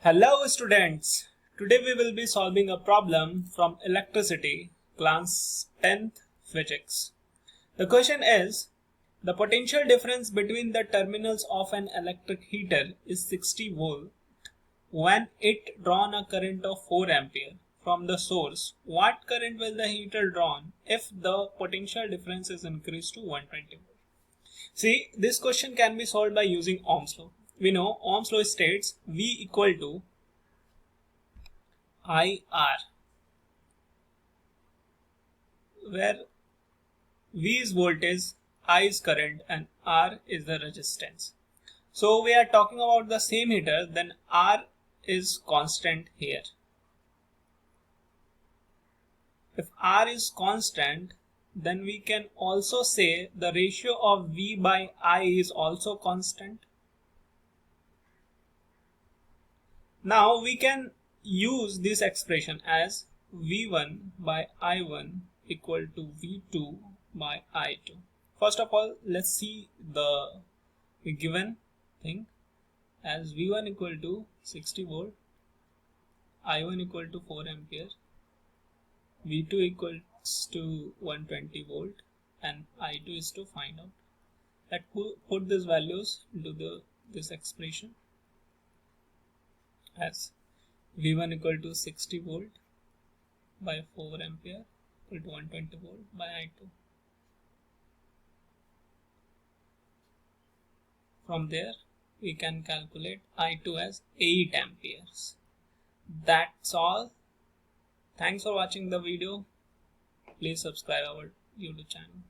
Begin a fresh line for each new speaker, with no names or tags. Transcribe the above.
Hello students, today we will be solving a problem from electricity class 10th physics. The question is, the potential difference between the terminals of an electric heater is 60 volt when it drawn a current of 4 ampere from the source. What current will the heater drawn if the potential difference is increased to 120 volt? See, this question can be solved by using Ohm's law. We know Ohm's law states V equal to IR, where V is voltage, I is current and R is the resistance. So we are talking about the same heater, then R is constant here. If R is constant, then we can also say the ratio of V by I is also constant. Now we can use this expression as V1 by I1 equal to V2 by I2. First of all, let's see the given thing as V1 equal to 60 volt, I1 equal to 4 ampere, V2 equals to 120 volt and I2 is to find out. Let's put these values into this expression as V1 equal to 60 volt by 4 ampere equal to 120 volt by I2. From there we can calculate I2 as 8 amperes. That's all. Thanks for watching the video. Please subscribe our YouTube channel.